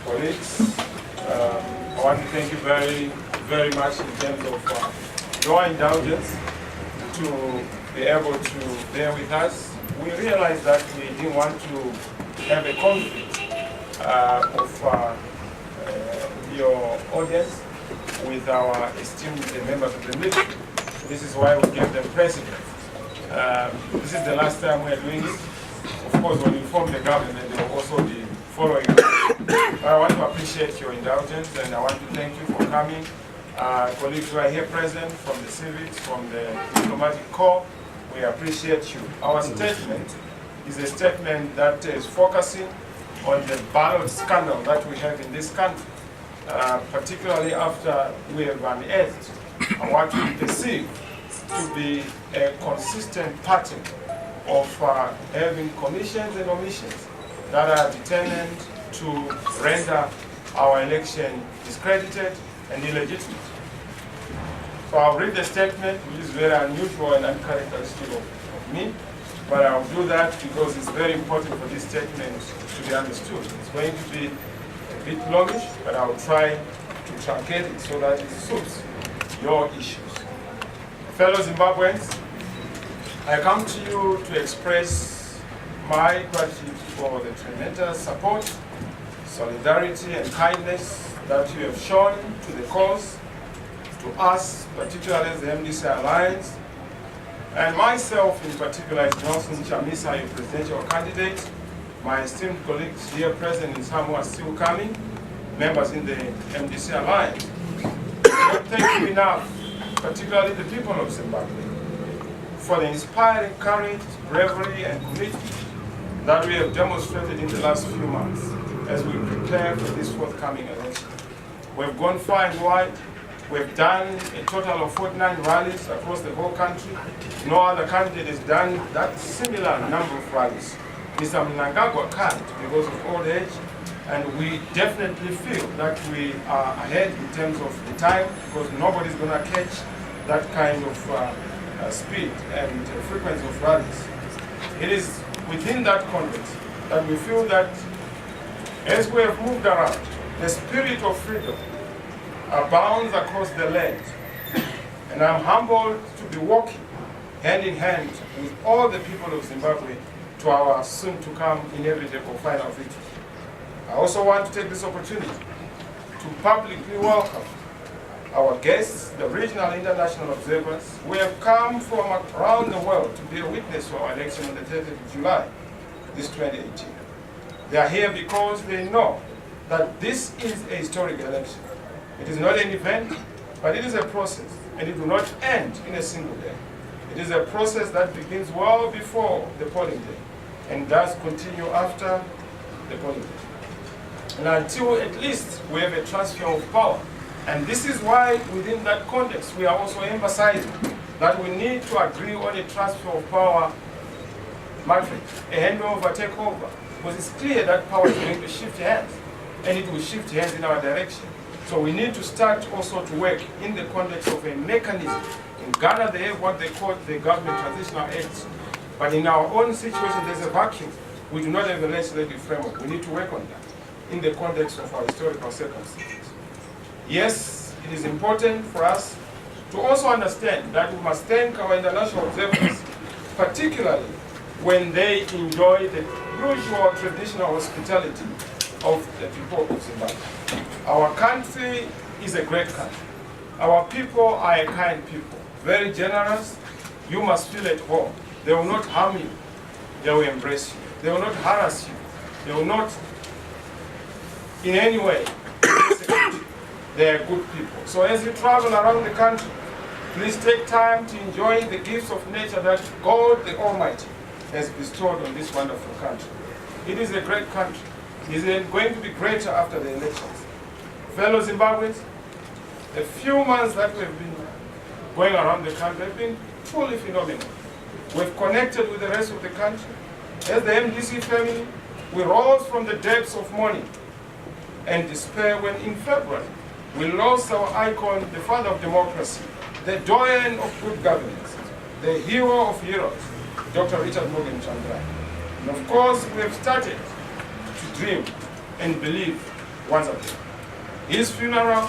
colleagues, I want to thank you very, very much in terms of your indulgence to be able to bear with us. We realized that we didn't want to have a conflict of your audience with our esteemed members of the military. This is why we gave them precedence. This is the last time we are doing it. Of course, when we inform the government, they will also be following us. I want to appreciate your indulgence, and I want to thank you for coming. Colleagues who are here present, from the civics, from the diplomatic corps, we appreciate you. Our statement is a statement that is focusing on the ballot scandal that we have in this country, particularly after we have unearthed what we perceive to be a consistent pattern of having commissions and omissions that are determined to render our election discredited and illegitimate. So I'll read the statement, which is very unusual and uncharacteristic of me, but I'll do that because it's very important for this statement to be understood. It's going to be a bit longish, but I'll try to truncate it so that it suits your issues. Fellow Zimbabweans, I come to you to express my gratitude for the tremendous support, solidarity, and kindness that you have shown to the cause, to us, particularly as the MDC Alliance, and myself in particular as Nelson Chamisa, your presidential candidate, my esteemed colleagues here present and some who are still coming, members in the MDC Alliance. Thank you enough, particularly the people of Zimbabwe, for the inspiring courage, bravery, and commitment that we have demonstrated in the last few months as we prepare for this forthcoming election. We've gone far and wide. We've done a total of 49 rallies across the whole country. No other candidate has done that similar number of rallies. Mr. Mnangagwa can't because of old age, and we definitely feel that we are ahead in terms of the time because nobody's going to catch that kind of speed and frequency of rallies. It is within that context that we feel that as we have moved around, the spirit of freedom abounds across the land. And I'm humbled to be walking hand in hand with all the people of Zimbabwe to our soon-to-come inevitable final victory. I also want to take this opportunity to publicly welcome our guests, the regional and international observers, who have come from around the world to be a witness to our election on the 30th of July, this 2018. They are here because they know that this is a historic election. It is not an event, but it is a process, and it will not end in a single day. It is a process that begins well before the polling day, and does continue after the polling day. And until at least we have a transfer of power. And this is why within that context we are also emphasizing that we need to agree on a transfer of power, Manfred, a handover, takeover, because it's clear that power is going to shift hands, and it will shift hands in our direction. So we need to start also to work in the context of a mechanism. In Ghana they have what they call the Government Transitional Act, but in our own situation there's a vacuum. We do not have a legislative framework. We need to work on that in the context of our historical circumstances. Yes, it is important for us to also understand that we must thank our international observers, particularly when they enjoy the usual traditional hospitality of the people of Zimbabwe. Our country is a great country. Our people are a kind people, very generous. You must feel at home. They will not harm you. They will embrace you. They will not harass you. They will not in any way persecute you. They are good people. So as you travel around the country, please take time to enjoy the gifts of nature that God the Almighty has bestowed on this wonderful country. It is a great country. It is going to be greater after the elections. Fellow Zimbabweans, the few months that we've been going around the country have been truly phenomenal. We've connected with the rest of the country. As the MDC family, we rose from the depths of mourning and despair when in February we lost our icon, the father of democracy, the doyen of good governance, the hero of heroes, Dr. Richard Morgan Chandra. And of course, we have started to dream and believe once again. His funeral,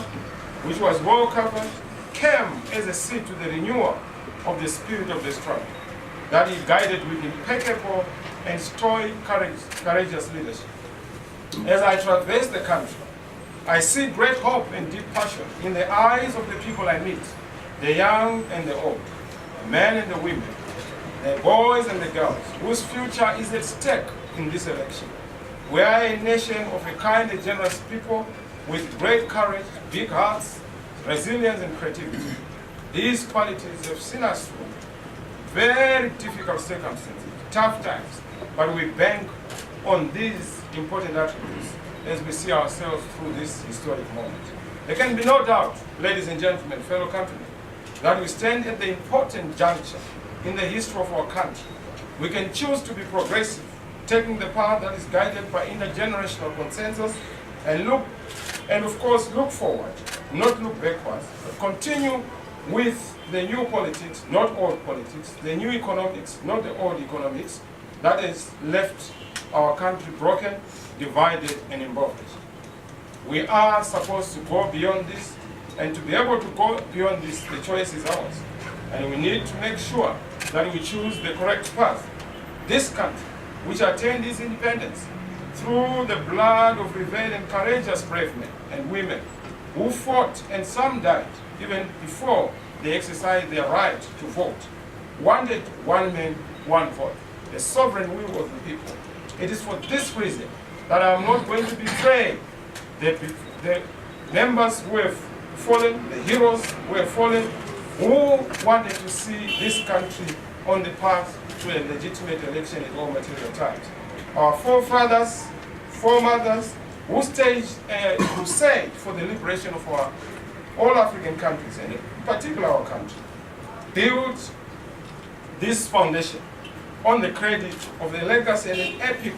which was well covered, came as a seed to the renewal of the spirit of the struggle that he guided with impeccable and stoic courageous leadership. As I traverse the country, I see great hope and deep passion in the eyes of the people I meet, the young and the old, the men and the women, the boys and the girls, whose future is at stake in this election. We are a nation of a kind and generous people with great courage, big hearts, resilience and creativity. These qualities have seen us through very difficult circumstances, tough times, but we bank on these important attributes as we see ourselves through this historic moment. There can be no doubt, ladies and gentlemen, fellow countrymen, that we stand at the important juncture in the history of our country. We can choose to be progressive, taking the path that is guided by intergenerational consensus, and of course look forward, not look backwards, but continue with the new politics, not old politics, the new economics, not the old economics, that has left our country broken, divided, and impoverished. We are supposed to go beyond this, and to be able to go beyond this, the choice is ours. And we need to make sure that we choose the correct path. This country, which attained its independence through the blood of revered and courageous brave men and women who fought, and some died even before they exercised their right to vote, wanted one man, one vote, the sovereign will of the people. It is for this reason that I am not going to betray the members who have fallen, the heroes who have fallen, who wanted to see this country on the path to a legitimate election in all material times. Our forefathers, foremothers, who staged a crusade for the liberation of all African countries, and in particular our country, built this foundation on the credit of the legacy and an epic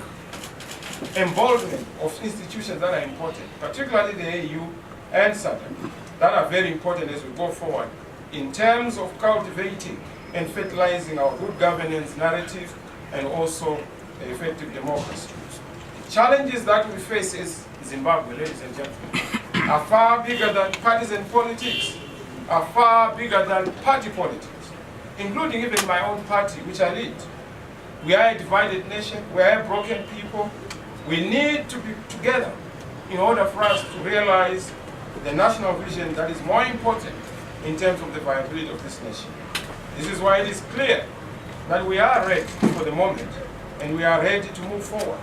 emboldenment of institutions that are important, particularly the AU and SADC, that are very important as we go forward in terms of cultivating and fertilizing our good governance narrative and also effective democracy. Challenges that we face as Zimbabwe, ladies and gentlemen, are far bigger than partisan politics, are far bigger than party politics, including even my own party, which I lead. We are a divided nation, we are a broken people. We need to be together in order for us to realize the national vision that is more important in terms of the viability of this nation. This is why it is clear that we are ready for the moment and we are ready to move forward.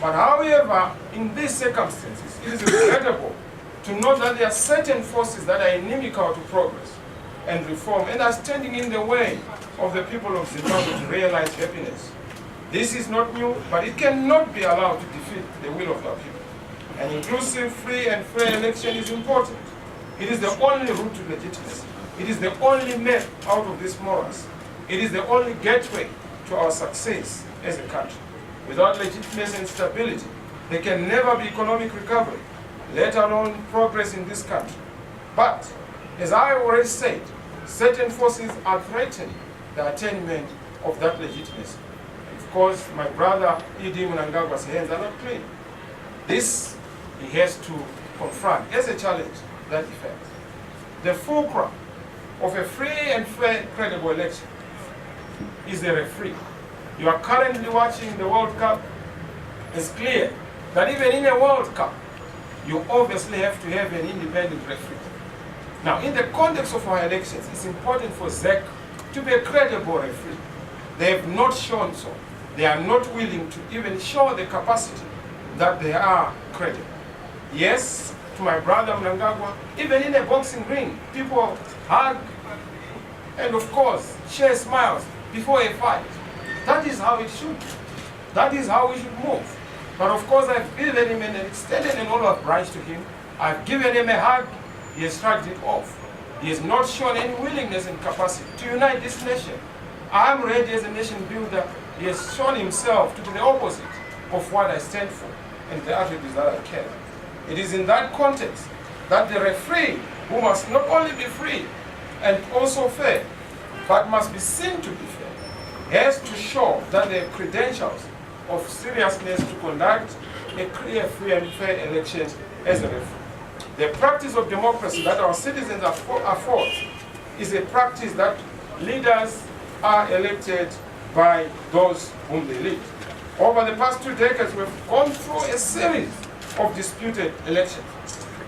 But however, in these circumstances, it is regrettable to note that there are certain forces that are inimical to progress and reform and are standing in the way of the people of Zimbabwe to realize happiness. This is not new, but it cannot be allowed to defeat the will of our people. An inclusive, free, and fair election is important. It is the only route to legitimacy. It is the only map out of this morass. It is the only gateway to our success as a country. Without legitimacy and stability, there can never be economic recovery, let alone progress in this country. But, as I already said, certain forces are threatening the attainment of that legitimacy. Of course, my brother E.D. Mnangagwa's hands are not clean. This he has to confront as a challenge that he faces. The fulcrum of a free and fair, credible election is the referee. You are currently watching the World Cup. It's clear that even in a World Cup, you obviously have to have an independent referee. Now, in the context of our elections, it's important for ZEC to be a credible referee. They have not shown so. They are not willing to even show the capacity that they are credible. Yes, to my brother Mnangagwa, even in a boxing ring, people hug and of course share smiles before a fight. That is how it should be. That is how we should move. But of course I've given him and extended an olive branch to him. I've given him a hug. He has shrugged it off. He has not shown any willingness and capacity to unite this nation. I'm ready as a nation builder. He has shown himself to be the opposite of what I stand for and the attributes that I carry. It is in that context that the referee, who must not only be free and also fair, but must be seen to be fair, has to show that they have credentials of seriousness to conduct a clear, free and fair election as a referee. The practice of democracy that our citizens afford is a practice that leaders are elected by those whom they lead. Over the past 2 decades, we've gone through a series of disputed elections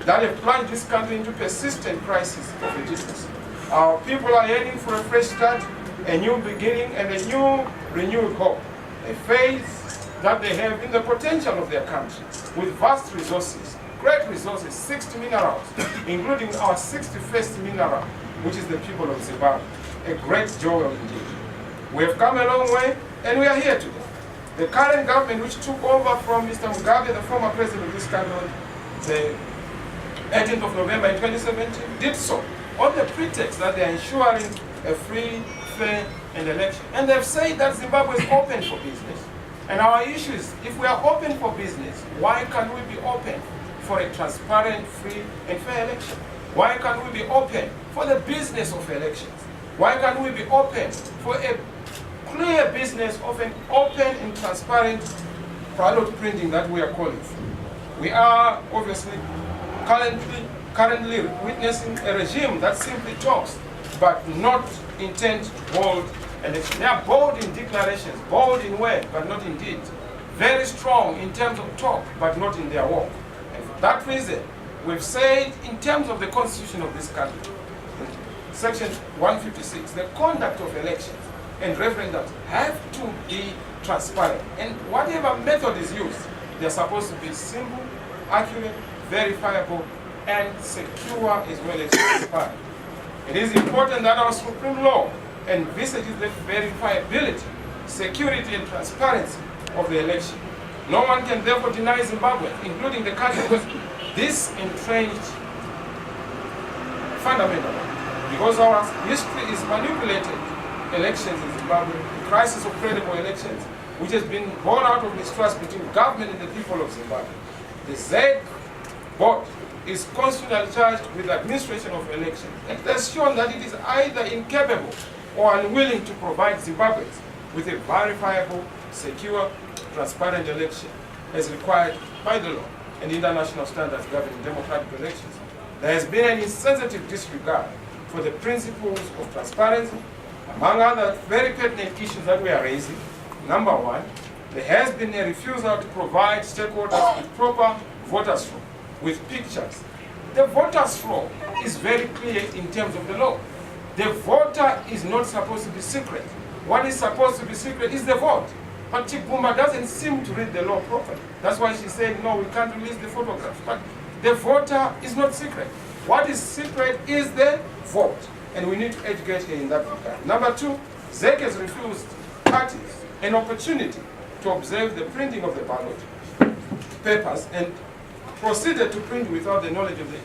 that have plunged this country into persistent crisis of legitimacy. Our people are yearning for a fresh start, a new beginning, and a new renewed hope, a faith that they have in the potential of their country, with vast resources, great resources, 60 minerals, including our 61st mineral, which is the people of Zimbabwe. A great joy indeed. We have come a long way, and we are here today. The current government, which took over from Mr. Mugabe, the former president of this country, the 18th of November in 2017, did so on the pretext that they are ensuring a free, fair, and election. And they've said that Zimbabwe is open for business. And our issue is, if we are open for business, why can't we be open for a transparent, free, and fair election? Why can't we be open for the business of elections? Why can't we be open for a clear business of an open and transparent ballot printing that we are calling for? We are obviously currently witnessing a regime that simply talks, but not intend to hold elections. They are bold in declarations, bold in word, but not in deed. Very strong in terms of talk, but not in their work. And for that reason, we've said in terms of the constitution of this country, Section 156, the conduct of elections and referendums have to be transparent. And whatever method is used, they're supposed to be simple, accurate, verifiable, and secure as well as transparent. It is important that our supreme law envisages the verifiability, security, and transparency of the election. No one can therefore deny Zimbabwe, including the country, with this entrenched fundamental, because our history is manipulated elections in Zimbabwe, the crisis of credible elections, which has been born out of mistrust between government and the people of Zimbabwe. The ZEC board is constantly charged with the administration of elections. It has shown that it is either incapable or unwilling to provide Zimbabweans with a verifiable, secure, transparent election as required by the law and international standards governing democratic elections. There has been an insensitive disregard for the principles of transparency, among other very pertinent issues that we are raising. Number one, there has been a refusal to provide stakeholders with proper voters' roll, with pictures. The voters' roll is very clear in terms of the law. The voter is not supposed to be secret. What is supposed to be secret is the vote. But Chibumba doesn't seem to read the law properly. That's why she said, no, we can't release the photographs. But the voter is not secret. What is secret is the vote. And we need to educate her in that regard. Number two, ZEC has refused parties an opportunity to observe the printing of the ballot papers and proceeded to print without the knowledge of the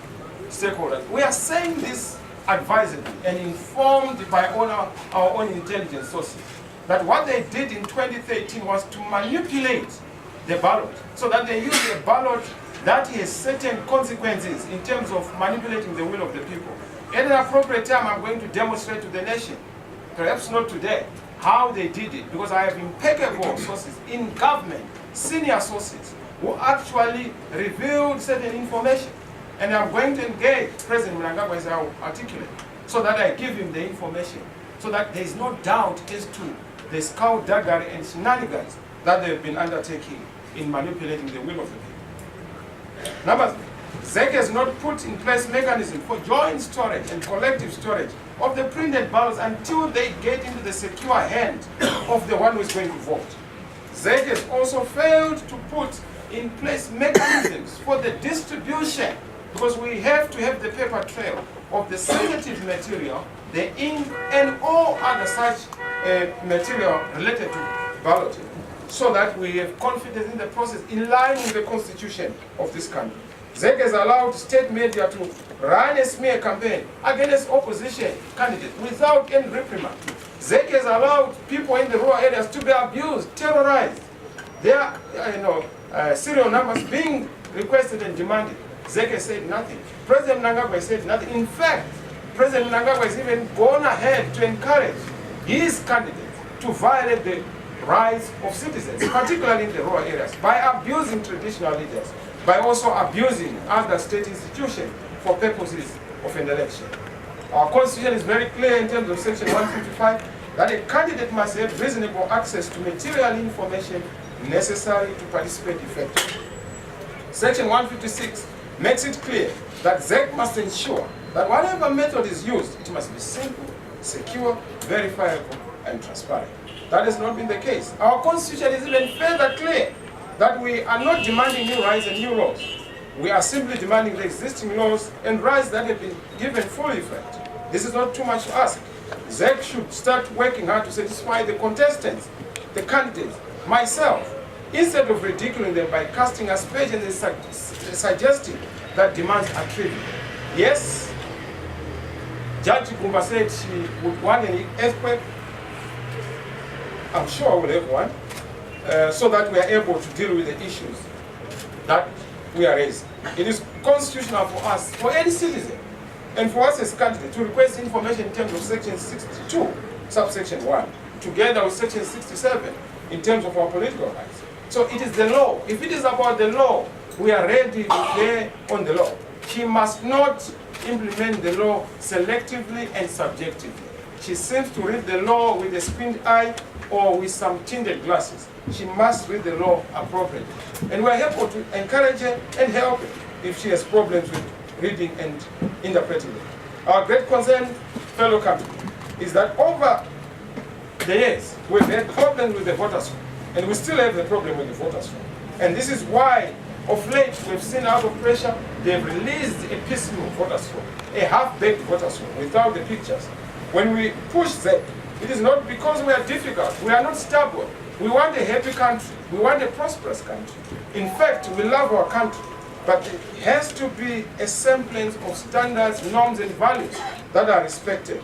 stakeholders. We are saying this advisedly and informed by all our own intelligence sources that what they did in 2013 was to manipulate the ballot so that they use a ballot that has certain consequences in terms of manipulating the will of the people. At an appropriate time, I'm going to demonstrate to the nation, perhaps not today, how they did it, because I have impeccable sources in government, senior sources, who actually revealed certain information. And I'm going to engage President Mnangagwa as I articulate, so that I give him the information, so that there is no doubt as to the skullduggery and shenanigans that they've been undertaking in manipulating the will of the people. Number three, ZEC has not put in place mechanism for joint storage and collective storage of the printed ballots until they get into the secure hand of the one who is going to vote. ZEC has also failed to put in place mechanisms for the distribution, because we have to have the paper trail of the sensitive material, the ink, and all other such material related to balloting, so that we have confidence in the process in line with the constitution of this country. ZEC has allowed state media to run a smear campaign against opposition candidates without any reprimand. ZEC has allowed people in the rural areas to be abused, terrorized. Their serial numbers being requested and demanded. ZEC has said nothing. President Mnangagwa said nothing. In fact, President Mnangagwa has even gone ahead to encourage his candidates to violate the rights of citizens, particularly in the rural areas, by abusing traditional leaders, by also abusing other state institutions for purposes of an election. Our constitution is very clear in terms of section 155 that a candidate must have reasonable access to material information necessary to participate effectively. Section 156 makes it clear that ZEC must ensure that whatever method is used, it must be simple, secure, verifiable, and transparent. That has not been the case. Our constitution is even further clear that we are not demanding new rights and new laws. We are simply demanding the existing laws and rights that have been given full effect. This is not too much to ask. ZEC should start working hard to satisfy the contestants, the candidates, myself, instead of ridiculing them by casting aspersions and suggesting that demands are trivial. Yes, Judge Gumba said she would want an earthquake. I'm sure we'll have one, so that we are able to deal with the issues that we are raising. It is constitutional for us, for any citizen, and for us as candidates, to request information in terms of section 62, subsection 1, together with section 67, in terms of our political rights. So it is the law. If it is about the law, we are ready to play on the law. She must not implement the law selectively and subjectively. She seems to read the law with a squint eye or with some tinted glasses. She must read the law appropriately. And we are able to encourage her and help her if she has problems with reading and interpreting it. Our great concern, fellow countrymen, is that over the years, we've had problems with the voters' roll, and we still have the problem with the voters' roll. And this is why, of late, we've seen out of pressure, they've released a piecemeal voters' roll, a half-baked voters' roll, without the pictures. When we push that, it is not because we are difficult, we are not stubborn. We want a happy country, we want a prosperous country. In fact, we love our country, but it has to be a semblance of standards, norms, and values that are respected.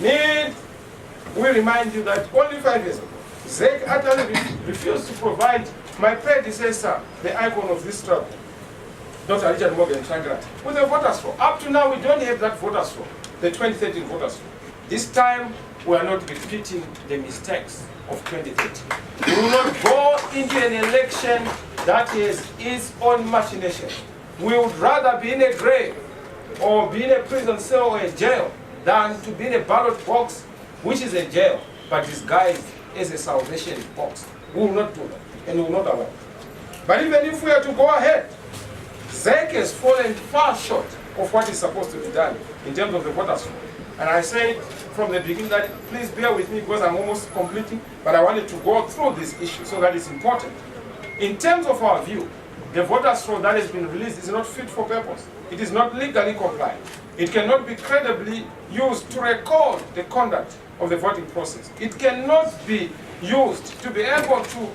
We remind you that only 5 years ago, ZEC utterly refused to provide my predecessor, the icon of this struggle, Dr. Richard Morgan Changrat, with a voters' roll. Up to now, we don't have that voters' roll, the 2013 voters' roll. This time, we are not repeating the mistakes of 2013. We will not go into an election that is its own machination. We would rather be in a grave or be in a prison cell or a jail than to be in a ballot box, which is a jail, but disguised as a salvation box. We will not do that, and we will not allow it. But even if we are to go ahead, ZEC has fallen far short of what is supposed to be done in terms of the voters' roll. And I said from the beginning that please bear with me because I'm almost completing, but I wanted to go through this issue so that it's important. In terms of our view, the voters' roll that has been released is not fit for purpose. It is not legally compliant. It cannot be credibly used to record the conduct of the voting process. It cannot be used to be able to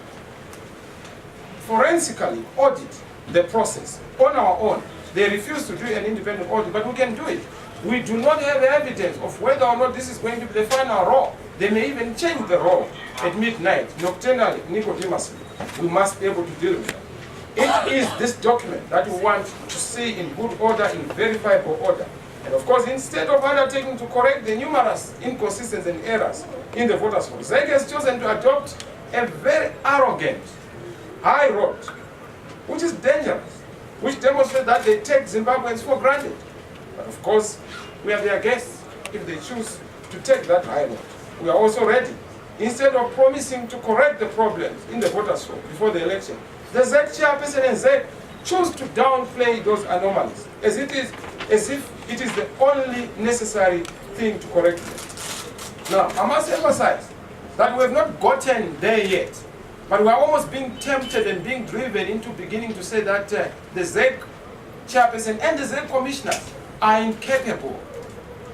forensically audit the process on our own. They refuse to do an independent audit, but we can do it. We do not have evidence of whether or not this is going to be the final roll. They may even change the roll at midnight, nocturnally, Nicodemously. We must be able to deal with that. It is this document that we want to see in good order, in verifiable order. And of course, instead of undertaking to correct the numerous inconsistencies and errors in the voters' roll, ZEC has chosen to adopt a very arrogant high road, which is dangerous, which demonstrates that they take Zimbabweans for granted. But of course, we are their guests if they choose to take that high road. We are also ready. Instead of promising to correct the problems in the voters' roll before the election, the ZEC chairperson and ZEC choose to downplay those anomalies as if it is the only necessary thing to correct them. Now, I must emphasize that we have not gotten there yet, but we are almost being tempted and being driven into beginning to say that the ZEC chairperson and the ZEC commissioners are incapable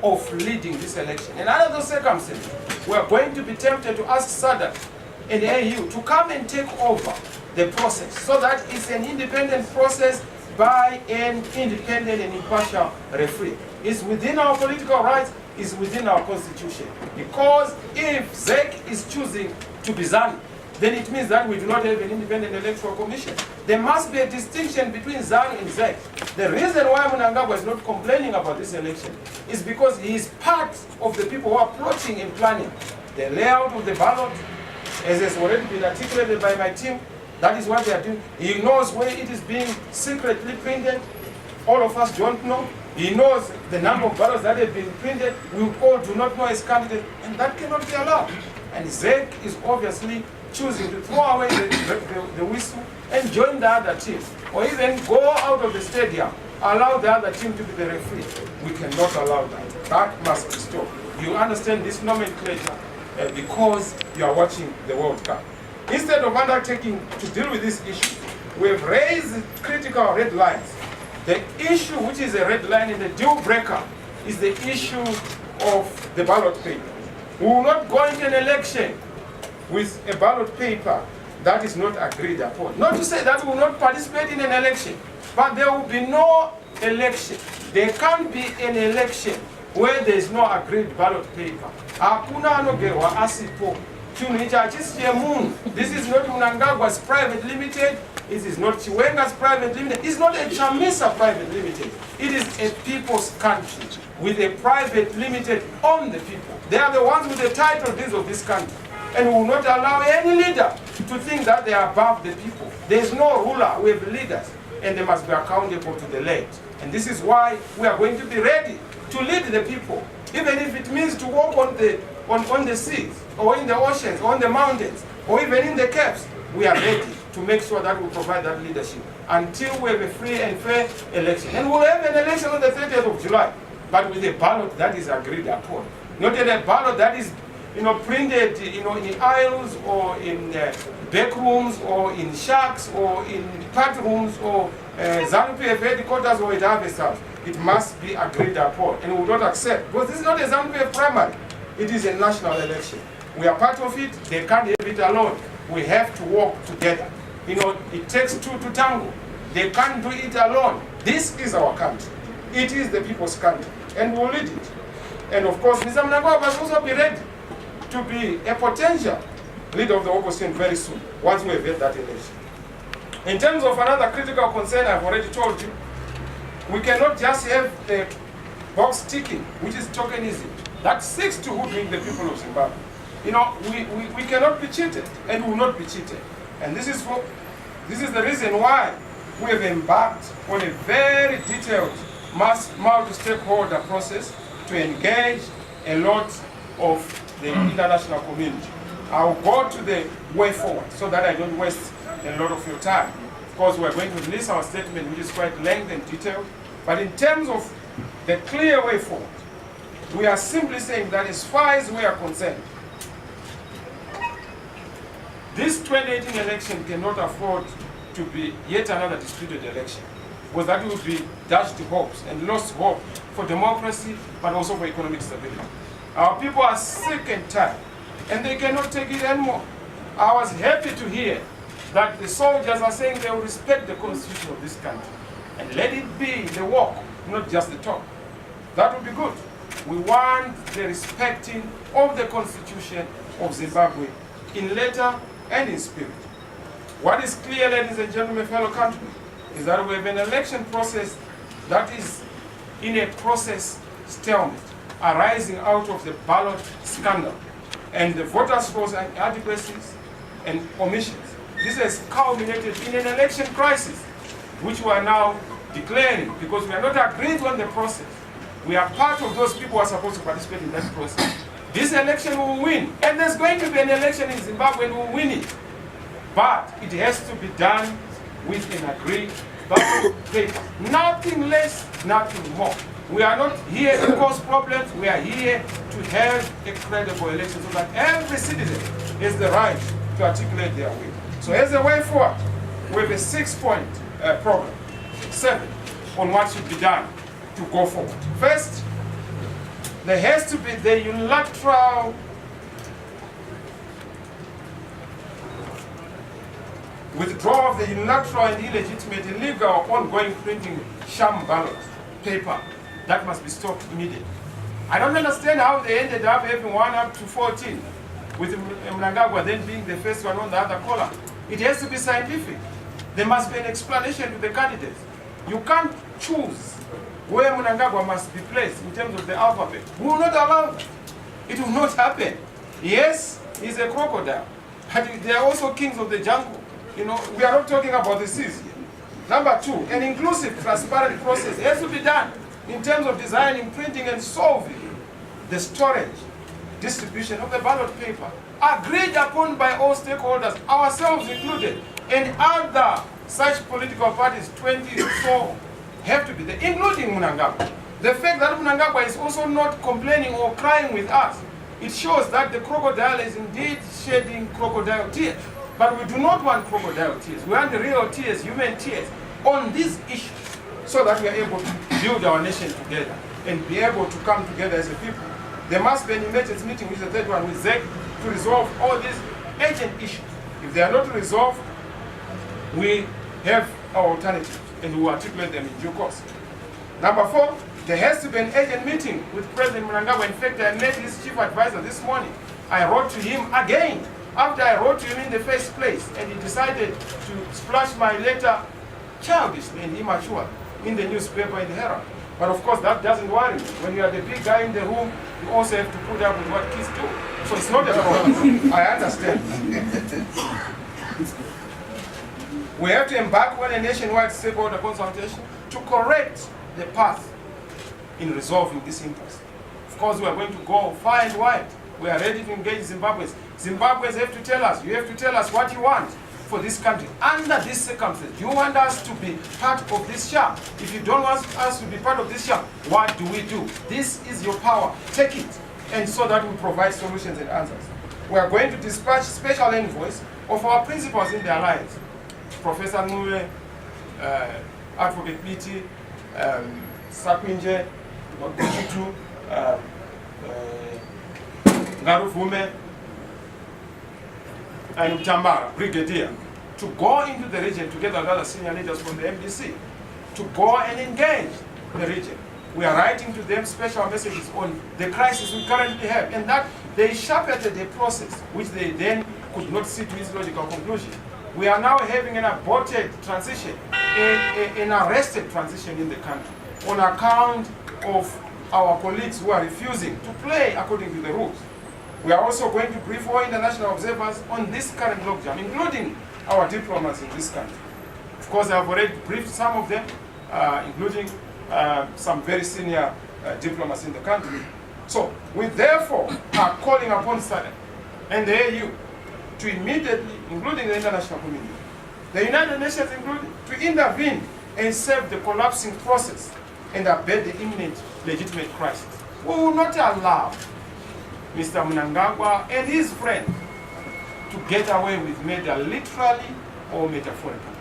of leading this election. And under those circumstances, we are going to be tempted to ask SADC and AU to come and take over the process so that it's an independent process by an independent and impartial referee. It's within our political rights, it's within our constitution. Because if ZEC is choosing to be ZANU, then it means that we do not have an independent electoral commission. There must be a distinction between ZANU and ZEC. The reason why Mnangagwa is not complaining about this election is because he is part of the people who are plotting and planning the layout of the ballot, as has already been articulated by my team, that is what they are doing. He knows where it is being secretly printed. All of us don't know. He knows the number of ballots that have been printed. We all do not know as candidates, and that cannot be allowed. And ZEC is obviously choosing to throw away the whistle and join the other team, or even go out of the stadium, allow the other team to be the referee. We cannot allow that. That must be stopped. You understand this nomenclature because you are watching the World Cup. Instead of undertaking to deal with this issue, we have raised critical red lines. The issue which is a red line and the deal breaker is the issue of the ballot paper. We will not go into an election with a ballot paper that is not agreed upon. Not to say that we will not participate in an election, but there will be no election. There can't be an election where there is no agreed ballot paper. Hakuna anogerwa asipo. This is not Mnangagwa's private limited. This is not Chiwenga's private limited. It's not a Chamisa private limited. It is a people's country with a private limited on the people. They are the ones with the title deeds of this country. And we will not allow any leader to think that they are above the people. There is no ruler. We have leaders, and they must be accountable to the led. And this is why we are going to be ready to lead the people, even if it means to walk on the seas, or in the oceans, or on the mountains, or even in the caves. We are ready to make sure that we provide that leadership until we have a free and fair election. And we'll have an election on the 30th of July, but with a ballot that is agreed upon. Not a ballot that is printed in aisles, or in back rooms, or in shacks, or in party rooms, or ZANU-PF headquarters, or at Harvest House. It must be agreed upon, and we will not accept, because this is not a ZANU-PF primary. It is a national election. We are part of it. They can't have it alone. We have to work together. It takes two to tango. They can't do it alone. This is our country. It is the people's country, and we will lead it. And of course, Mr. Mnangagwa must also be ready to be a potential leader of the opposition very soon, once we have had that election. In terms of another critical concern, I've already told you, we cannot just have the box ticking, which is tokenism, that seeks to hoodwink the people of Zimbabwe. We cannot be cheated, and we will not be cheated. And this is the reason why we have embarked on a very detailed multi-stakeholder process to engage a lot of the international community. I'll go to the way forward so that I don't waste a lot of your time. Of course, we're going to release our statement, which is quite lengthy and detailed. But in terms of the clear way forward, we are simply saying that as far as we are concerned, this 2018 election cannot afford to be yet another disputed election, because that would be dashed hopes and lost hope for democracy, but also for economic stability. Our people are sick and tired, and they cannot take it anymore. I was happy to hear that the soldiers are saying they will respect the constitution of this country, and let it be the walk, not just the talk. That would be good. We want the respecting of the constitution of Zimbabwe in letter and in spirit. What is clear, ladies and gentlemen, fellow countrymen, is that we have an election process that is in a process stalemate, arising out of the ballot scandal and the voters' rolls and inadequacies and omissions. This has culminated in an election crisis, which we are now declaring because we are not agreed on the process. We are part of those people who are supposed to participate in that process. This election we will win, and there's going to be an election in Zimbabwe and we will win it. But it has to be done with an agreed ballot paper. Nothing less, nothing more. We are not here to cause problems. We are here to have a credible election so that every citizen has the right to articulate their will. So as a way forward, we have a 6-point program, 7, on what should be done to go forward. First, there has to be the unilateral withdrawal of the unilateral and illegitimate, illegal, ongoing printing sham ballot paper. That must be stopped immediately. I don't understand how they ended up having 1 up to 14, with Mnangagwa then being the first one on the other column. It has to be scientific. There must be an explanation to the candidates. You can't choose where Mnangagwa must be placed in terms of the alphabet. We will not allow that. It will not happen. Yes, he's a crocodile. but they are also kings of the jungle. You know, we are not talking about the seas here. Number two, an inclusive, transparent process has to be done in terms of designing, printing, and solving the storage, distribution of the ballot paper, agreed upon by all stakeholders, ourselves included, and other such political parties, 24 have to be there, including Mnangagwa. The fact that Mnangagwa is also not complaining or crying with us, it shows that the crocodile is indeed shedding crocodile tears. But we do not want crocodile tears. We want the real tears, human tears, on these issues, so that we are able to build our nation together and be able to come together as a people. There must be an emergency meeting, which is the third one, with ZEC, to resolve all these urgent issues. If they are not resolved, we have our alternatives, and we will articulate them in due course. Number four, there has to be an urgent meeting with President Mnangagwa. In fact, I met his chief advisor this morning. I wrote to him again, after I wrote to him in the first place, and he decided to splash my letter childishly and immature in the newspaper in the Herald. But of course, that doesn't worry me. When you are the big guy in the room, you also have to put up with what kids do. So it's not a problem. I understand. We have to embark on a nationwide stakeholder consultation to correct the path in resolving this impasse. Of course, we are going to go far and wide. We are ready to engage Zimbabweans. Zimbabweans have to tell us, you have to tell us what you want for this country. Under these circumstances, you want us to be part of this sham. If you don't want us to be part of this sham, what do we do? This is your power. Take it. And so that we provide solutions and answers. We are going to dispatch special envoys of our principals in the alliance. Professor Nue, Advocate Biti, Sakwinje, Dr. Chitu, Ngaruvume, and Chambara, Brigadier, to go into the region together with other senior leaders from the MDC, to go and engage the region. We are writing to them special messages on the crisis we currently have, and that they shepherded a process which they then could not see to its logical conclusion. We are now having an aborted transition, an arrested transition in the country on account of our colleagues who are refusing to play according to the rules. We are also going to brief all international observers on this current logjam, including our diplomats in this country. Of course, I have already briefed some of them, including some very senior diplomats in the country. So we therefore are calling upon SADC and the AU to immediately, including the international community, the United Nations included, to intervene and save the collapsing process and abet the imminent legitimate crisis. We will not allow Mr. Mnangagwa and his friends to get away with murder literally or metaphorically.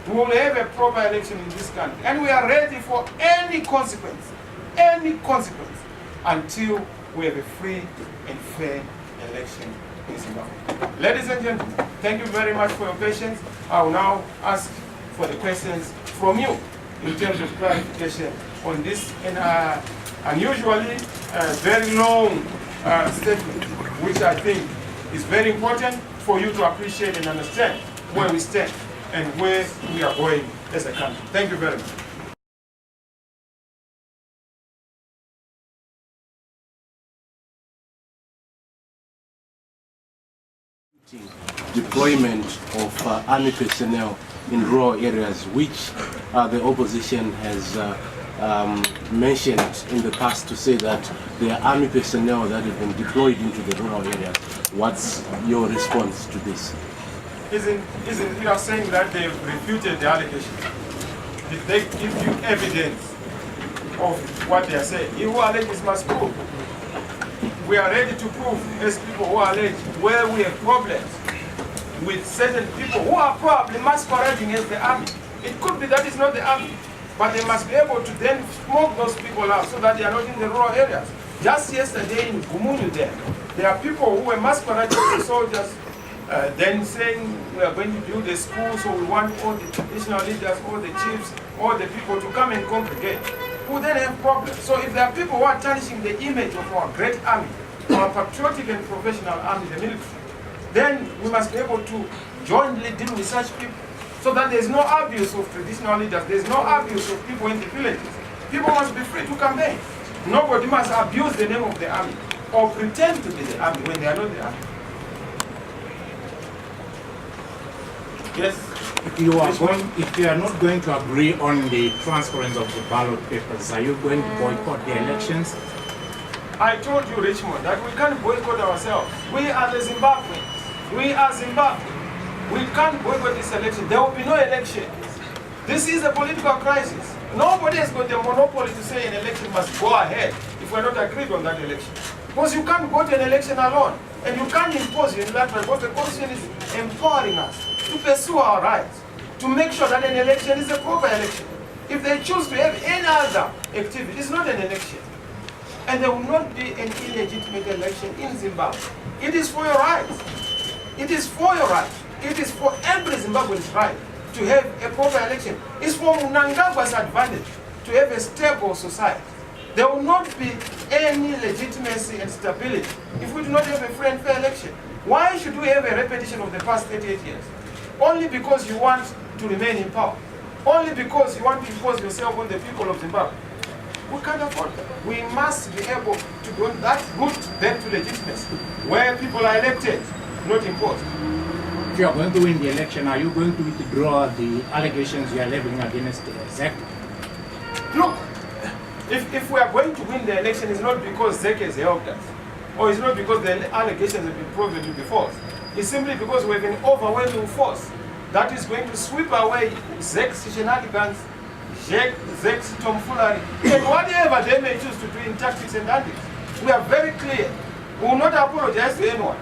We will have a proper election in this country, and we are ready for any consequence, until we have a free and fair election in Zimbabwe. Ladies and gentlemen, thank you very much for your patience. I will now ask for the questions from you in terms of clarification on this unusually very long statement, which I think is very important for you to appreciate and understand where we stand and where we are going as a country. Thank you very much. Deployment of army personnel in rural areas, which the opposition has mentioned in the past to say that there are army personnel that have been deployed into the rural areas. What's your response to this? Isn't you are saying that they've refuted the allegations? Did they give you evidence of what they are saying? You who alleges must prove. We are ready to prove as people who are alleged where we have problems with certain people who are probably masquerading as the army. It could be that it's not the army, but they must be able to then smoke those people out so that they are not in the rural areas. Just yesterday in Gumunyu there are people who were masquerading as soldiers, then saying we are going to build a school, so we want all the traditional leaders, all the chiefs, all the people to come and congregate. Who then have problems. So if there are people who are tarnishing the image of our great army, our patriotic and professional army, the military, then we must be able to jointly deal with such people so that there's no abuse of traditional leaders, there's no abuse of people in the villages. People must be free to campaign. Nobody must abuse the name of the army or pretend to be the army when they are not the army. Yes. If you are not going to agree on the transference of the ballot papers, are you going to boycott the elections? I told you, Richmond, that we can't boycott ourselves. We are the Zimbabweans. We are Zimbabwe. We can't boycott this election. There will be no election. This is a political crisis. Nobody has got the monopoly to say an election must go ahead if we're not agreed on that election. Because you can't go to an election alone. And you can't impose unilateral, because the Constitution is empowering us to pursue our rights, to make sure that an election is a proper election. If they choose to have any other activity, it's not an election. And there will not be an illegitimate election in Zimbabwe. It is for your rights. It is for your rights. It is for every Zimbabwean's right to have a proper election. It's for Mnangagwa's advantage to have a stable society. There will not be any legitimacy and stability if we do not have a free and fair election. Why should we have a repetition of the past 38 years? Only because you want to remain in power. Only because you want to impose yourself on the people of Zimbabwe. We can't afford that. We must be able to go that route back to legitimacy, where people are elected, not imposed. If you are going to win the election, are you going to withdraw the allegations you are leveling against ZEC? Look, if we are going to win the election, it's not because ZEC has helped us, or it's not because the allegations have been proven to be false. It's simply because we have an overwhelming force that is going to sweep away ZEC's shenanigans, ZEC's tomfoolery, and whatever they may choose to do in tactics and antics. We are very clear. We will not apologize to anyone.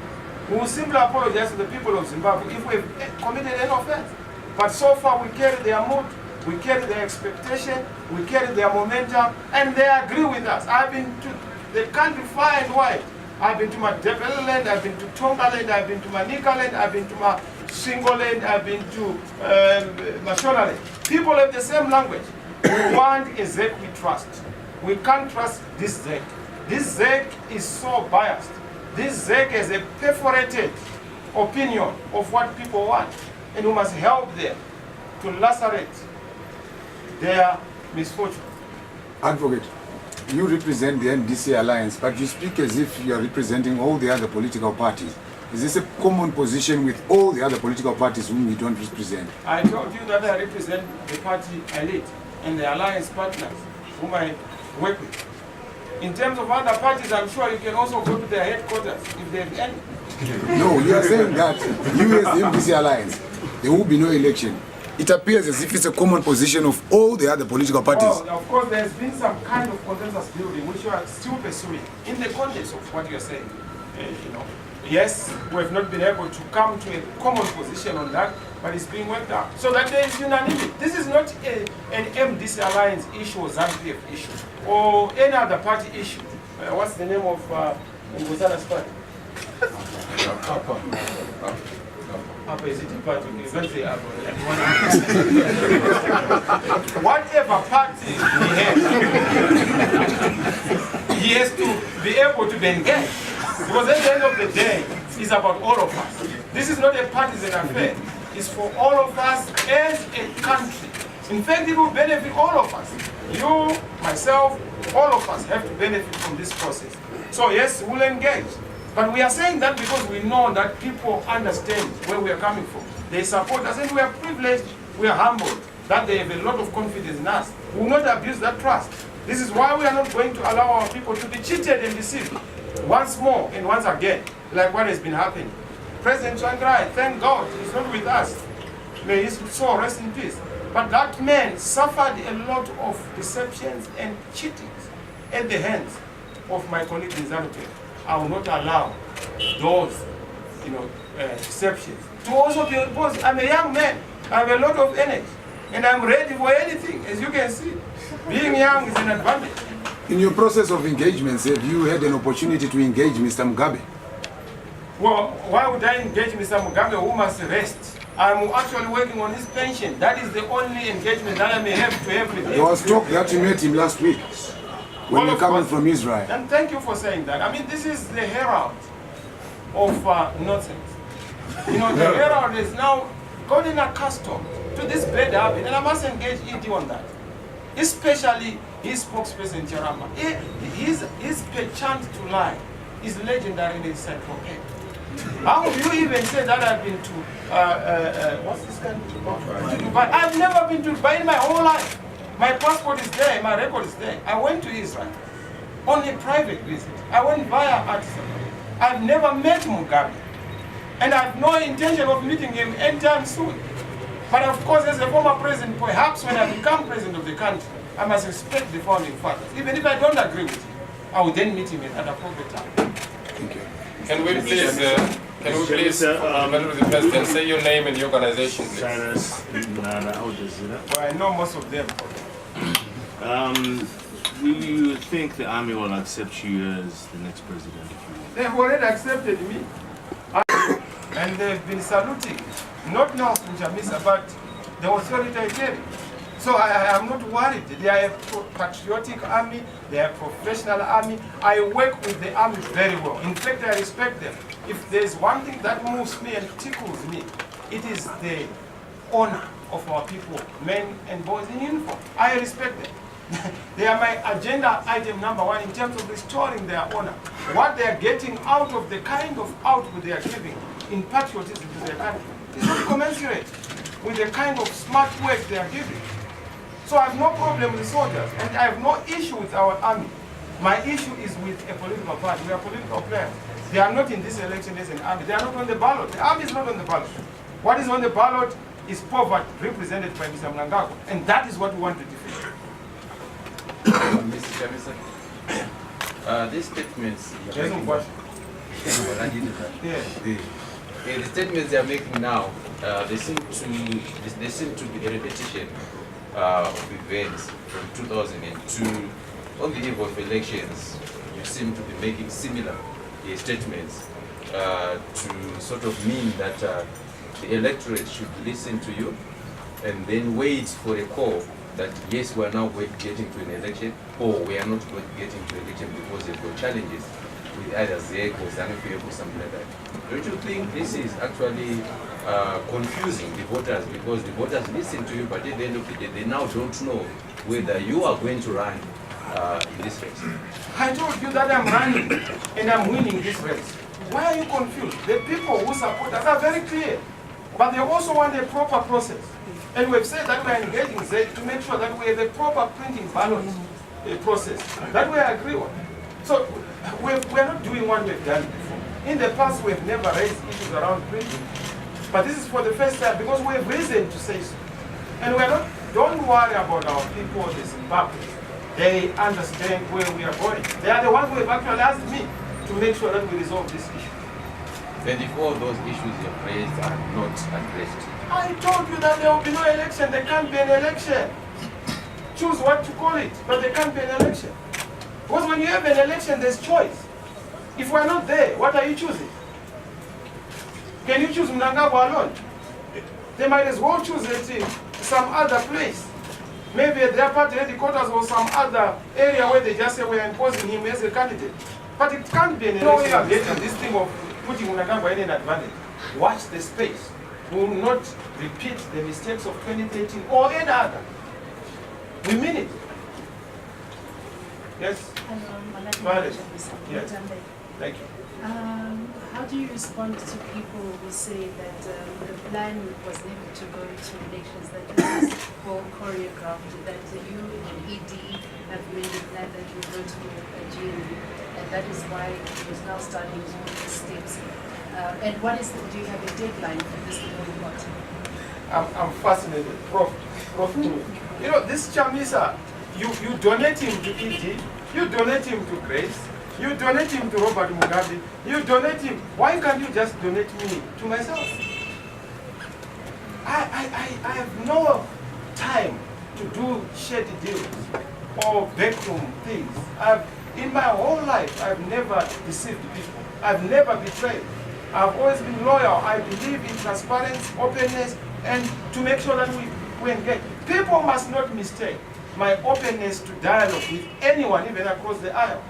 We will simply apologize to the people of Zimbabwe if we have committed any offense. But so far we carry their mood, we carry their expectation, we carry their momentum, and they agree with us. I've been to the country far and wide. I've been to my Development, I've been to Tongaland, I've been to Manicaland, I've been to my Singoland, I've been to Mashonaland. People have the same language. We want a ZEC we trust. We can't trust this ZEC. This ZEC is so biased. This ZEC has a perforated opinion of what people want, and we must help them to lacerate their misfortune. Advocate, you represent the NDC alliance, but you speak as if you are representing all the other political parties. Is this a common position with all the other political parties whom we don't represent? I told you that I represent the party I lead and the alliance partners whom I work with. In terms of other parties, I'm sure you can also go to their headquarters if they have any. No, you are saying that you as the NDC alliance, there will be no election. It appears as if it's a common position of all the other political parties. Well, of course, there's been some kind of consensus building which you are still pursuing in the context of what you're saying. Yes, we have not been able to come to a common position on that, but it's being worked out. So that there is unanimity. This is not an MDC alliance issue or ZANU-PF issue or any other party issue. What's the name of Ngosana's party? Upper is it a party? You can't say Upper. Whatever party he has to be able to be engaged. Because at the end of the day, it's about all of us. This is not a partisan affair. It's for all of us as a country. In fact, it will benefit all of us. You, myself, all of us have to benefit from this process. So yes, we'll engage. But we are saying that because we know that people understand where we are coming from. They support us, and we are privileged, we are humbled, that they have a lot of confidence in us. We will not abuse that trust. This is why we are not going to allow our people to be cheated and deceived once more and once again, like what has been happening. President Tsvangirai, thank God, he's not with us. May his soul rest in peace. But that man suffered a lot of deceptions and cheatings at the hands of my colleagues in ZANU-PF. I will not allow those, deceptions to also be imposed. I'm a young man. I have a lot of energy, and I'm ready for anything. As you can see, being young is an advantage. In your process of engagements, have you had an opportunity to engage Mr. Mugabe? Well, why would I engage Mr. Mugabe, who must rest? I'm actually working on his pension. That is the only engagement that I may have to have with him. There was talk that you met him last week when you're coming from Israel. And thank you for saying that. I mean, this is the herald of nonsense. The herald is now gotten accustomed to this bad habit, and I must engage ED on that. Especially his spokesperson, Charama. His perchance to lie is legendary in the encyclopedia. How would you even say that I've been to, what's this country called? To Dubai. I've never been to Dubai in my whole life. My passport is there, my record is there. I went to Israel on a private visit. I went via Addis Ababa. I've never met Mugabe. And I have no intention of meeting him anytime soon. But of course, as a former president, perhaps when I become president of the country, I must respect the founding fathers. Even if I don't agree with him, I will then meet him at an appropriate time. Thank you. Can we please, the President, say your name and your organization, please? Well, I know most of them. Do you think the army will accept you as the next president? They've already accepted me. And they've been saluting, not now from Chamisa, but the authoritarian. So I am not worried. They are a patriotic army, they are a professional army. I work with the army very well. In fact, I respect them. If there's one thing that moves me and tickles me, it is the honor of our people, men and boys in uniform. I respect them. They are my agenda item number one in terms of restoring their honor. What they are getting out of the kind of output they are giving in patriotism to their country is not commensurate with the kind of smart work they are giving. So I have no problem with soldiers, and I have no issue with our army. My issue is with a political party. We are political players. They are not in this election as an army. They are not on the ballot. The army is not on the ballot. What is on the ballot is poverty represented by Mr. Mnangagwa, and that is what we want to defeat. Mr. Chamisa, these statements There's no question. the statements they are making now, they seem to be a repetition of events from 2002. On the eve of elections, you seem to be making similar statements to sort of mean that the electorate should listen to you and then wait for a call that yes, we are now getting to an election, or we are not getting to an election because they've got challenges with either ZEC or ZANU-PF or something like that. Don't you think this is actually confusing the voters, because the voters listen to you, but at the end of the day, they now don't know whether you are going to run in this race? I told you that I'm running and I'm winning this race. Why are you confused? The people who support us are very clear, but they also want a proper process. And we've said that we are engaging ZEC to make sure that we have a proper printing ballot process that we agree on. So we're not doing what we've done before. In the past, we've never raised issues around printing. But this is for the first time because we have reason to say so. And we're not, don't worry about our people, the Zimbabweans. They understand where we are going. They are the ones who have actually asked me to make sure that we resolve this issue. And if all those issues you have raised are not addressed, I told you that there will be no election. There can't be an election. Choose what to call it, but there can't be an election. Because when you have an election, there's choice. If we're not there, what are you choosing? Can you choose Mnangagwa alone? They might as well choose some other place. Maybe at their party headquarters or some other area where they just say we're imposing him as a candidate. But it can't be an election. No way of getting this thing of putting Mnangagwa in an advantage. Watch the space. We will not repeat the mistakes of 2013 or any other. We mean it. Yes? Violet. Yes. Thank you. How do you respond to people who say that the plan was never to go to elections, that it was all choreographed, that you and ED have made a plan that you go to GNU, and that is why it was now starting to make steps? And what is do you have a deadline for this report? I'm fascinated. Prof, you know, this Chamisa, you donate him to ED, you donate him to Grace, you donate him to Robert Mugabe, you donate him. Why can't you just donate me to myself? I have no time to do shady deals or backroom things. In my whole life, I've never deceived people. I've never betrayed. I've always been loyal. I believe in transparency, openness, and to make sure that we engage. People must not mistake my openness to dialogue with anyone, even across the aisle.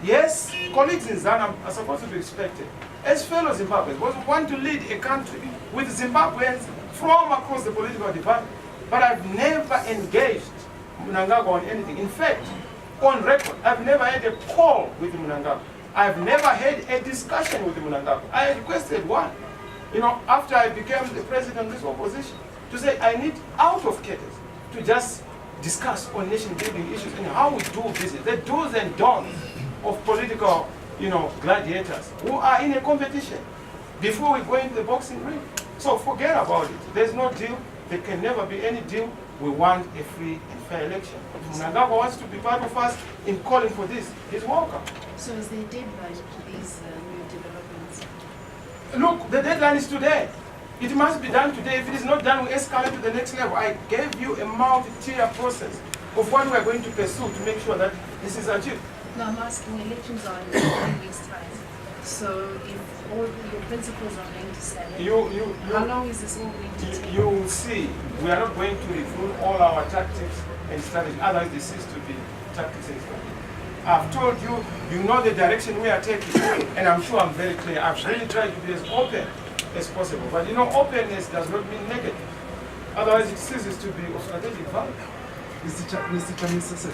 Yes, colleagues in ZANU are supposed to be respected as fellow Zimbabweans, because we want to lead a country with Zimbabweans from across the political divide. But I've never engaged Mnangagwa on anything. In fact, on record, I've never had a call with Mnangagwa. I've never had a discussion with Mnangagwa. I requested one, after I became the president of this opposition, to say I need out of cadres to just discuss on nation building issues and how we do business, the do's and don'ts of political, gladiators who are in a competition before we go into the boxing ring. So forget about it. There's no deal. There can never be any deal. We want a free and fair election. If Mnangagwa wants to be part of us in calling for this, he's welcome. So is there a deadline to these new developments? Look, the deadline is today. It must be done today. If it is not done, we escalate to the next level. I gave you a multi-tier process of what we are going to pursue to make sure that this is achieved. No, I'm asking, elections are in 3 weeks' time. So if all your principles are going to stand, how long is this all going to take? You will see. We are not going to review all our tactics and strategy. Otherwise, this cease to be tactics and strategy. I've told you, you know the direction we are taking, and I'm sure I'm very clear. I've really tried to be as open as possible. But openness does not mean negative. Otherwise, it ceases to be of strategic value. Mr. Chamisa, sir,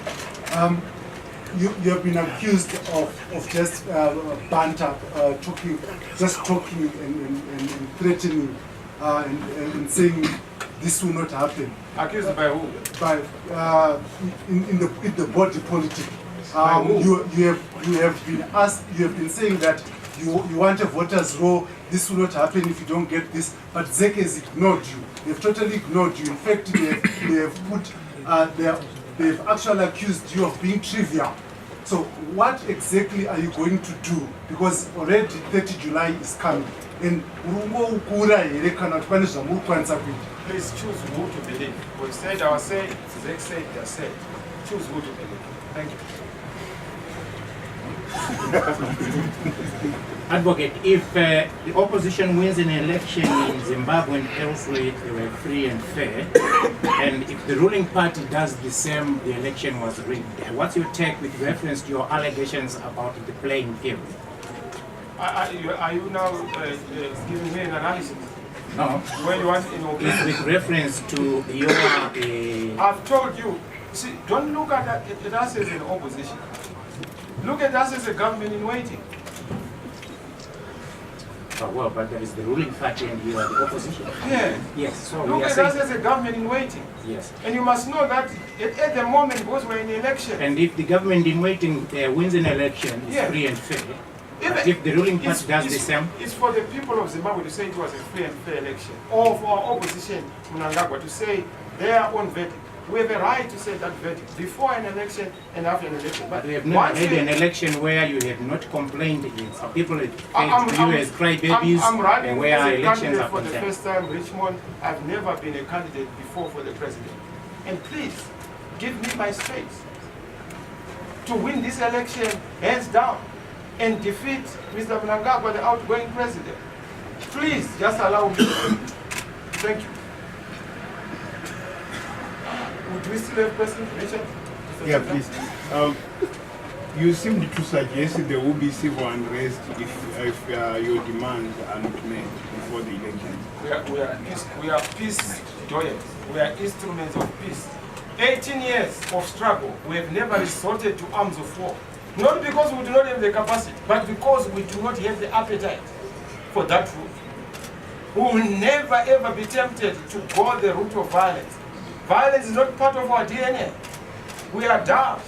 you have been accused of just banter, talking and threatening and saying this will not happen. Accused by who? By in the body politic. By who? You have been asked. You have been saying that you want a voters' roll. This will not happen if you don't get this. But ZEC has ignored you. They've totally ignored you. In fact, they've actually accused you of being trivial. So what exactly are you going to do? Because already 30 July is coming. And please choose who to believe. We said our say, ZEC said their say. Choose who to believe. Thank you. Advocate, if the opposition wins an election in Zimbabwe and elsewhere, they were free and fair, and if the ruling party does the same, the election was rigged. What's your take with reference to your allegations about the playing field? Are you now giving me an analysis? No. Where you want in It's with reference to your... I've told you, see, don't look at us as an opposition. Look at us as a government in waiting. Oh, well, but there is the ruling party and you are the opposition. Yeah. Yes. So look at us as a government in waiting. Yes. And you must know that at the moment, because we're in the election. And if the government in waiting wins an election, it's free and fair. But if the ruling party does the same? It's for the people of Zimbabwe to say it was a free and fair election. Or for our opposition, Mnangagwa, to say their own verdict. We have a right to say that verdict before an election and after an election. But we have never had an election where you have not complained against. Some people have you as crybabies and where our elections are for the concerned. first time, Richmond. I've never been a candidate before for the president. And please, give me my space to win this election hands down and defeat Mr. Mnangagwa, the outgoing president. Please, just allow me. Thank you. Would we still have questions, Richard? Yeah, please. You seemed to suggest there will be civil unrest if your demands are not met before the election. We are peace joyous. We are instruments of peace. 18 years of struggle, we have never resorted to arms of war. Not because we do not have the capacity, but because we do not have the appetite for that route. We will never ever be tempted to go the route of violence. Violence is not part of our DNA. We are Dutch.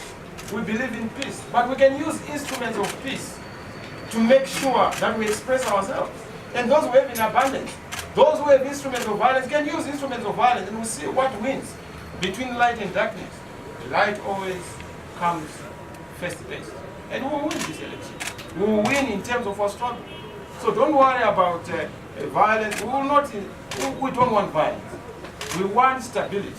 We believe in peace. But we can use instruments of peace to make sure that we express ourselves. And those who have in abundance, those who have instruments of violence can use instruments of violence, and we'll see what wins between light and darkness. Light always comes first best. And we will win this election. We will win in terms of our struggle. So don't worry about violence. We don't want violence. We want stability.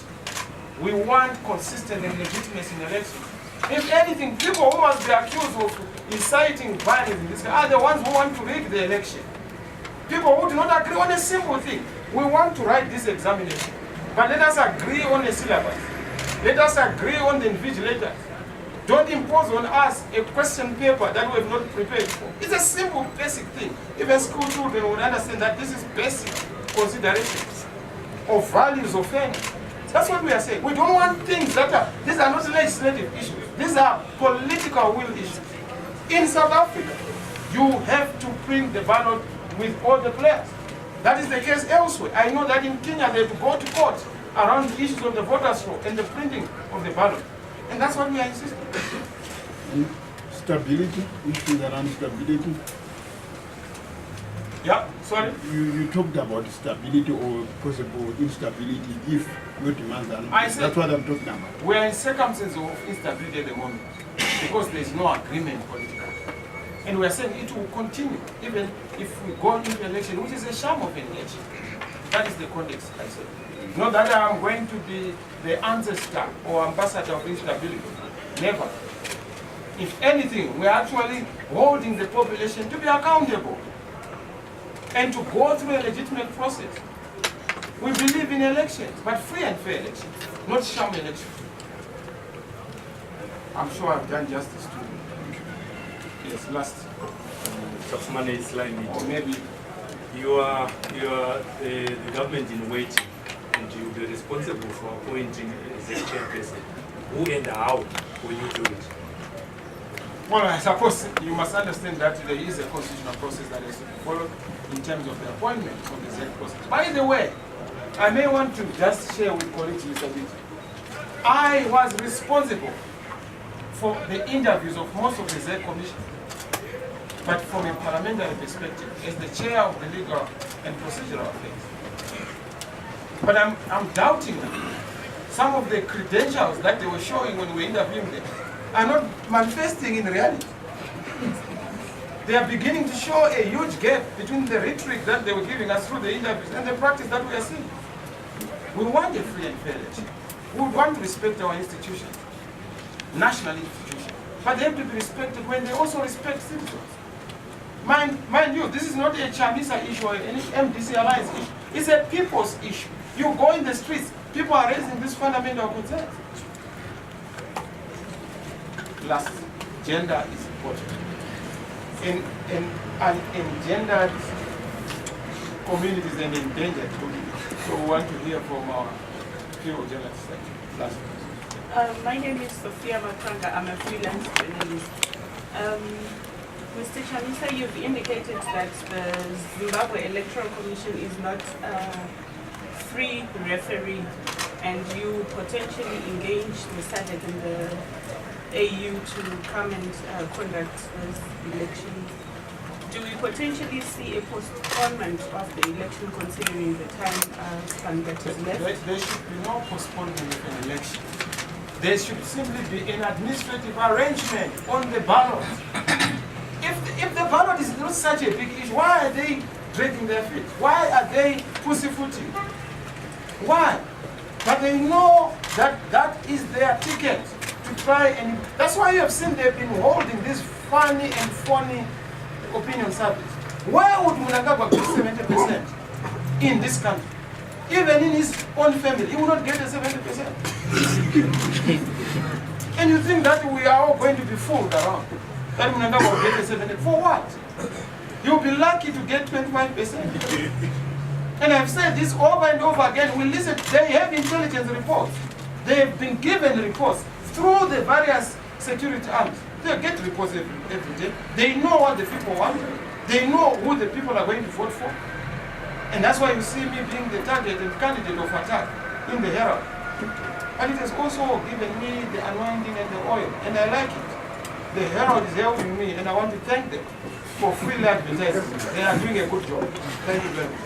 We want consistent and legitimacy in elections. If anything, people who must be accused of inciting violence in this country are the ones who want to rig the election. People who do not agree on a simple thing. We want to write this examination, but let us agree on a syllabus. Let us agree on the invigilators. Don't impose on us a question paper that we have not prepared for. It's a simple, basic thing. Even school children would understand that this is basic considerations of values of fairness. That's what we are saying. We don't want things these are not legislative issues. These are political will issues. In South Africa, you have to print the ballot with all the players. That is the case elsewhere. I know that in Kenya they have to go to court around the issues of the voters' roll and the printing of the ballot. And that's what we are insisting. Stability, issues around stability. Yeah, sorry? You talked about stability or possible instability if your demands are not. That's what I'm talking about. We are in circumstances of instability at the moment because there is no agreement politically. And we are saying it will continue even if we go into election, which is a sham of an election. That is the context I said. Not that I am going to be the ancestor or ambassador of instability. Never. If anything, we are actually holding the population to be accountable and to go through a legitimate process. We believe in elections, but free and fair elections, not sham elections. I'm sure I've done justice to you. Yes, last. Or maybe you are the government in waiting, and you'll be responsible for appointing a chairperson. Who and how will you do it? Well, I suppose you must understand that there is a constitutional process that is followed in terms of the appointment of the ZEC process. By the way, I may want to just share with colleagues a little bit. I was responsible for the interviews of most of the ZEC commission. But from a parliamentary perspective, as the chair of the legal and procedural affairs. But I'm doubting some of the credentials that they were showing when we were interviewing them are not manifesting in reality. They are beginning to show a huge gap between the rhetoric that they were giving us through the interviews and the practice that we are seeing. We want a free and fair election. We want to respect our institutions, national institutions. But they have to be respected when they also respect citizens. Mind you, this is not a Chamisa issue or any MDC alliance issue. It's a people's issue. You go in the streets, people are raising these fundamental concerns. Last, gender is important. In engendered communities and endangered communities. So we want to hear from our fellow journalists. Last. My name is Sophia Matranga. I'm a freelance journalist. Mr. Chamisa, you've indicated that the Zimbabwe Electoral Commission is not a free referee, and you potentially engage the SADC and the AU to come and conduct those elections. Do we potentially see a postponement of the election considering the time span that is left? There should be no postponement of an election. There should simply be an administrative arrangement on the ballot. If the ballot is not such a big issue, why are they dragging their feet? Why are they pussyfooting? Why? But they know that that is their ticket to try and... That's why you have seen they've been holding this funny and phony opinion service. Why would Mnangagwa get 70% in this country? Even in his own family, he will not get a 70%. And you think that we are all going to be fooled around? That Mnangagwa will get a 70%. For what? You'll be lucky to get 25%. And I've said this over and over again. We listen, they have intelligence reports. They have been given reports through the various security arms. They get reports every day. They know what the people want. They know who the people are going to vote for. And that's why you see me being the target and candidate of attack in the Herald. And it has also given me the anointing and the oil, and I like it. The Herald is helping me, and I want to thank them for freely advertising. They are doing a good job. Thank you very much.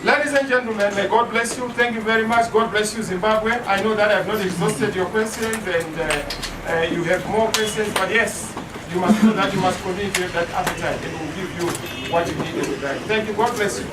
Ladies and gentlemen, may God bless you. Thank you very much. God bless you, Zimbabwe. I know that I have not exhausted your questions, and you have more questions, but yes, you must know that you must continue to have that appetite, and we'll give you what you need every time. Thank you. God bless you.